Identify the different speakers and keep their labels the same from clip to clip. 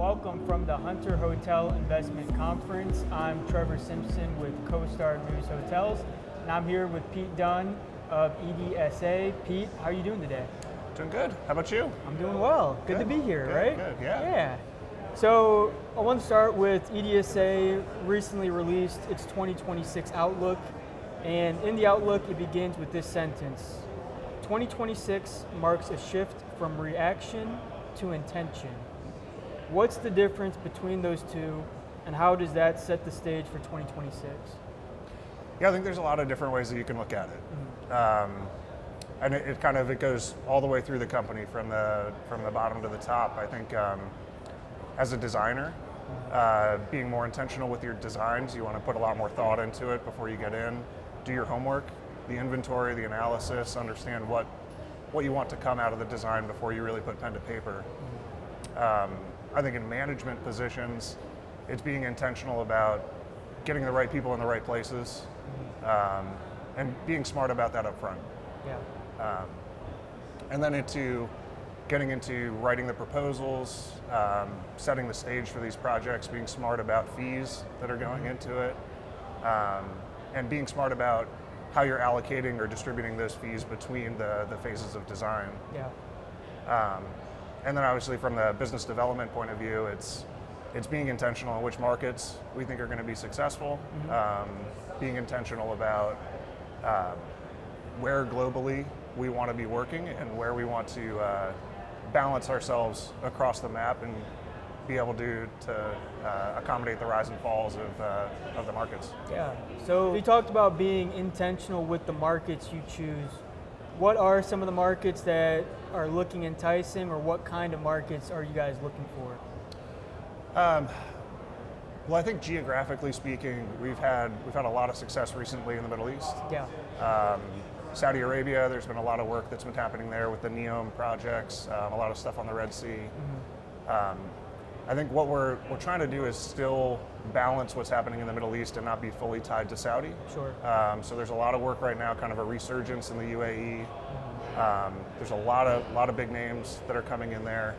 Speaker 1: Welcome from the Hunter Hotel Investment Conference. I'm Trevor Simpson with CoStar News Hotels, and I'm here with Pete Dunne of EDSA. Pete, how are you doing today?
Speaker 2: Doing good. How about you?
Speaker 1: I'm doing well. Good to be here, right?
Speaker 2: Good, yeah.
Speaker 1: Yeah. So I want to start with EDSA recently released its 2026 Outlook, and in the Outlook it begins with this sentence: 2026 marks a shift from reaction to intention. What's the difference between those two, and how does that set the stage for 2026?
Speaker 2: Yeah, I think there's a lot of different ways that you can look at it. And it goes all the way through the company from the bottom to the top. I think as a designer, being more intentional with your designs, you want to put a lot more thought into it before you get in. Do your homework, the inventory, the analysis, understand what you want to come out of the design before you really put pen to paper. I think in management positions, it's being intentional about getting the right people in the right places, and being smart about that up front.
Speaker 1: Yeah.
Speaker 2: And then getting into writing the proposals, setting the stage for these projects, being smart about fees that are going into it, and being smart about how you're allocating or distributing those fees between the phases of design.
Speaker 1: Yeah.
Speaker 2: And then obviously from the business development point of view, it's being intentional in which markets we think are going to be successful, being intentional about where globally we want to be working and where we want to balance ourselves across the map and be able to accommodate the rise and falls of the markets.
Speaker 1: Yeah. So you talked about being intentional with the markets you choose. What are some of the markets that are looking enticing, or what kind of markets are you guys looking for?
Speaker 2: Well, I think geographically speaking, we've had a lot of success recently in the Middle East.
Speaker 1: Yeah.
Speaker 2: Saudi Arabia, there's been a lot of work that's been happening there with the NEOM projects, a lot of stuff on the Red Sea. I think what we're trying to do is still balance what's happening in the Middle East and not be fully tied to Saudi.
Speaker 1: Sure.
Speaker 2: So there's a lot of work right now, kind of a resurgence in the UAE. There's a lot of big names that are coming in there.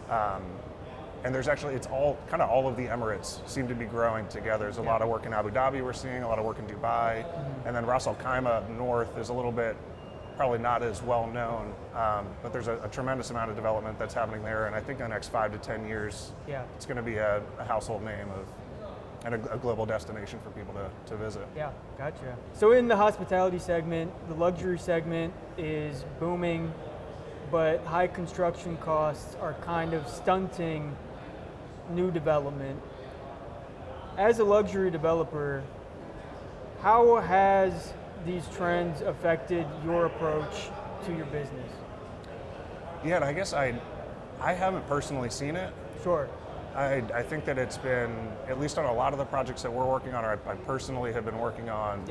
Speaker 2: And there's actually, it's all of the Emirates seem to be growing together. There's a lot of work in Abu Dhabi we're seeing, a lot of work in Dubai, and then Ras Al Khaimah up north is a little bit, probably not as well known, but there's a tremendous amount of development that's happening there, and I think in the next 5 to 10 years, it's going to be a household name and a global destination for people to visit.
Speaker 1: Yeah, gotcha. So in the hospitality segment, the luxury segment is booming, but high construction costs are kind of stunting new development. As a luxury developer, how has these trends affected your approach to your business?
Speaker 2: Yeah, and I guess I haven't personally seen it.
Speaker 1: Sure.
Speaker 2: I think that it's been, at least on a lot of the projects that we're working on, or I personally have been working on,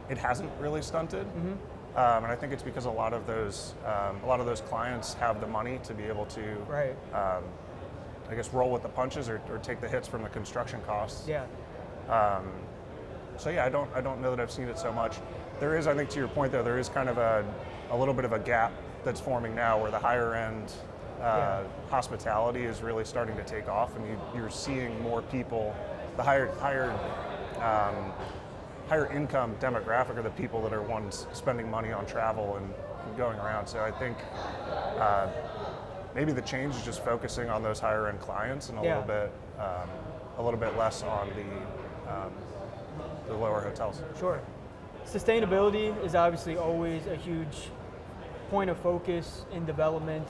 Speaker 2: it hasn't really stunted. And I think it's because a lot of those clients have the money to be able to, I guess, roll with the punches or take the hits from the construction costs.
Speaker 1: Yeah.
Speaker 2: So yeah, I don't know that I've seen it so much. There is, I think to your point though, there is kind of a little bit of a gap that's forming now where the higher end hospitality is really starting to take off, and you're seeing more people, the higher income demographic are the people that are ones spending money on travel and going around. So I think maybe the change is just focusing on those higher end clients and a little bit less on the lower hotels.
Speaker 1: Sure. Sustainability is obviously always a huge point of focus in development.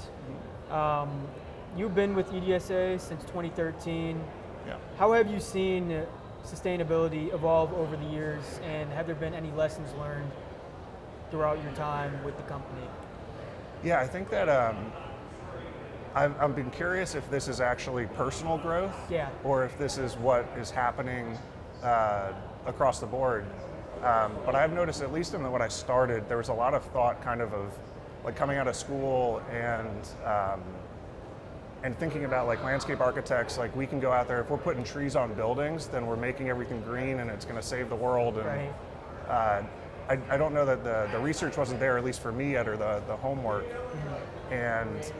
Speaker 1: You've been with EDSA since 2013.
Speaker 2: Yeah.
Speaker 1: How have you seen sustainability evolve over the years, and have there been any lessons learned throughout your time with the company?
Speaker 2: Yeah, I think that I've been curious if this is actually personal growth, or if this is what is happening across the board. But I've noticed, at least in when I started, there was a lot of thought kind of like coming out of school and thinking about like landscape architects, like we can go out there, if we're putting trees on buildings, then we're making everything green and it's going to save the world. And I don't know that the research wasn't there, at least for me yet, or the homework. And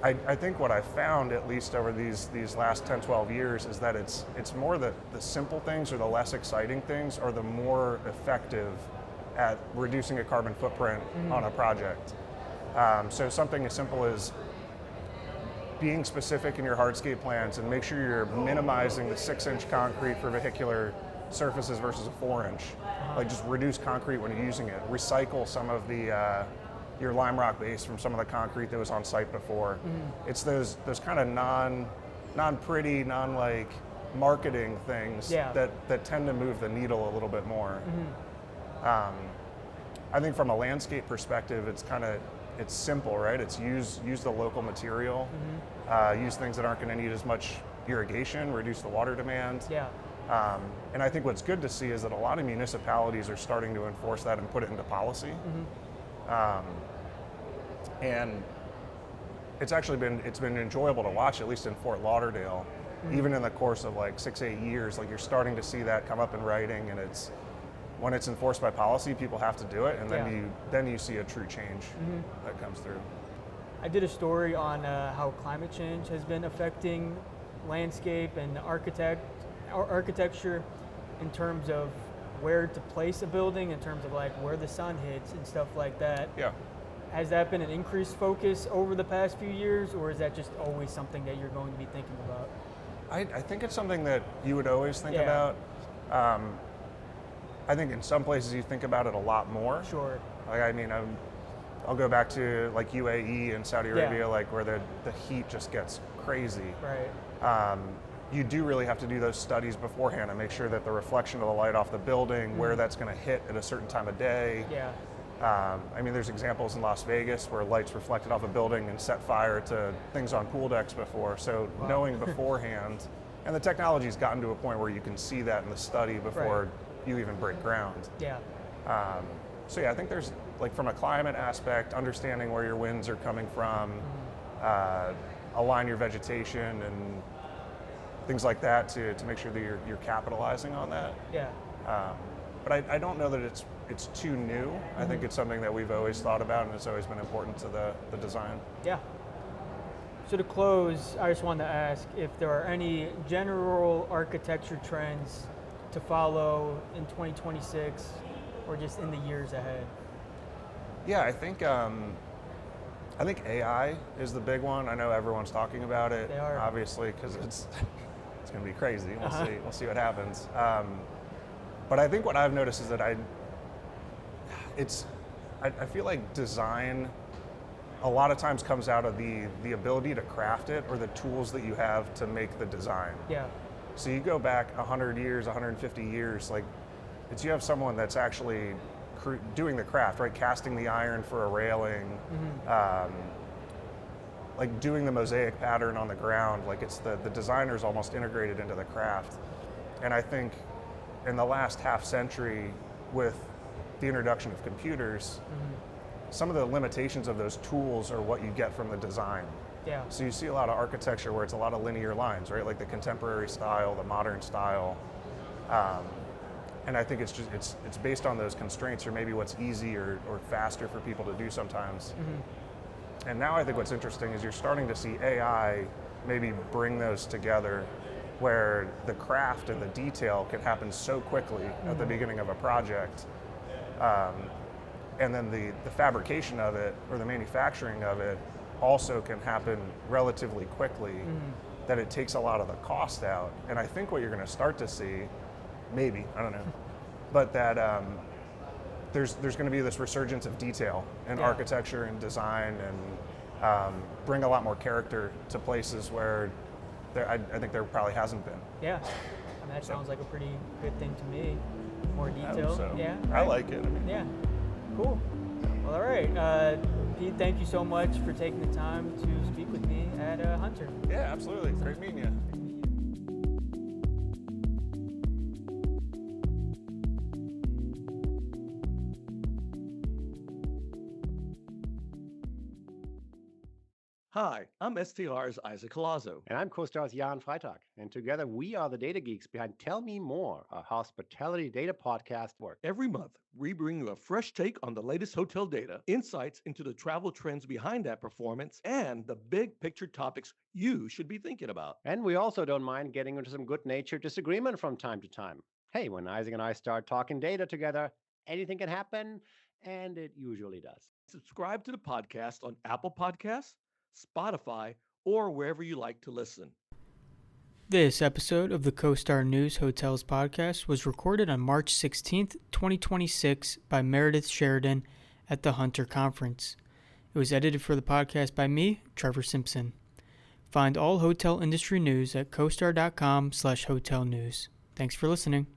Speaker 2: I think what I've found, at least over these last 10, 12 years, is that it's more the simple things or the less exciting things are the more effective at reducing a carbon footprint on a project. So something as simple as being specific in your hardscape plans and make sure you're minimizing the 6-inch concrete for vehicular surfaces versus a 4-inch. Like just reduce concrete when you're using it. Recycle some of the your lime rock base from some of the concrete that was on site before. It's those kind of non-pretty, non-like marketing things that tend to move the needle a little bit more. I think from a landscape perspective, it's simple, right? It's use the local material, use things that aren't going to need as much irrigation, reduce the water demand. And I think what's good to see is that a lot of municipalities are starting to enforce that and put it into policy. And it's actually been enjoyable to watch, at least in Fort Lauderdale, even in the course of like 6-8 years. Like you're starting to see that come up in writing, and when it's enforced by policy, people have to do it, and then you see a true change that comes through.
Speaker 1: I did a story on how climate change has been affecting landscape and architecture in terms of where to place a building, in terms of like where the sun hits and stuff like that. Has that been an increased focus over the past few years, or is that just always something that you're going to be thinking about?
Speaker 2: I think it's something that you would always think about. I think in some places you think about it a lot more.
Speaker 1: Sure.
Speaker 2: Like, I mean, I'll go back to like UAE and Saudi Arabia, like where the heat just gets crazy.
Speaker 1: Right.
Speaker 2: You do really have to do those studies beforehand and make sure that the reflection of the light off the building, where that's going to hit at a certain time of day. I mean, there's examples in Las Vegas where lights reflected off a building and set fire to things on pool decks before. So knowing beforehand, and the technology's gotten to a point where you can see that in the study before you even break ground. So I think there's, like, from a climate aspect, understanding where your winds are coming from, align your vegetation and things like that to make sure that you're capitalizing on that. But I don't know that it's too new. I think it's something that we've always thought about, and it's always been important to the design.
Speaker 1: So to close, I just wanted to ask if there are any general architecture trends to follow in 2026 or just in the years ahead.
Speaker 2: I think AI is the big one. I know everyone's talking about it,
Speaker 1: They are.
Speaker 2: obviously, because it's going to be crazy. We'll see what happens. But I think what I've noticed is that I feel like design a lot of times comes out of the ability to craft it or the tools that you have to make the design. So you go back 100 years, 150 years, like you have someone that's actually doing the craft, right? Casting the iron for a railing, like doing the mosaic pattern on the ground. Like it's the designer's almost integrated into the craft. And I think in the last half century, with the introduction of computers, some of the limitations of those tools are what you get from the design. So you see a lot of architecture where it's a lot of linear lines, right? Like the contemporary style, the modern style. And I think it's based on those constraints, or maybe what's easy or faster for people to do sometimes. And now I think what's interesting is you're starting to see AI maybe bring those together, where the craft and the detail can happen so quickly at the beginning of a project. And then the fabrication of it or the manufacturing of it also can happen relatively quickly, that it takes a lot of the cost out. And I think what you're going to start to see, maybe, I don't know, but that there's going to be this resurgence of detail in architecture and design, and bring a lot more character to places where I think there probably hasn't been.
Speaker 1: And that sounds like a pretty good thing to me. More detail.
Speaker 2: I hope so.
Speaker 1: Right?
Speaker 2: I like it. I mean,
Speaker 1: Cool. Well, all right. Pete, thank you so much for taking the time to speak with me at Hunter.
Speaker 2: Yeah, absolutely. Great meeting you.
Speaker 3: Hi, I'm STR's Isaac Colazo.
Speaker 4: And I'm CoStar's Jan Freitag. And together we are the data geeks behind Tell Me More, a hospitality data podcast work.
Speaker 3: Every month, we bring you a fresh take on the latest hotel data, insights into the travel trends behind that performance, and the big picture topics you should be thinking about.
Speaker 4: And we also don't mind getting into some good-natured disagreement from time to time. Hey, when Isaac and I start talking data together, anything can happen, and it usually does.
Speaker 3: Subscribe to the podcast on Apple Podcasts, Spotify, or wherever you like to listen.
Speaker 1: This episode of the CoStar News Hotels podcast was recorded on March 16th, 2026 by Meredith Sheridan at the Hunter Conference. It was edited for the podcast by me, Trevor Simpson. Find all hotel industry news at costar.com/hotel news. Thanks for listening.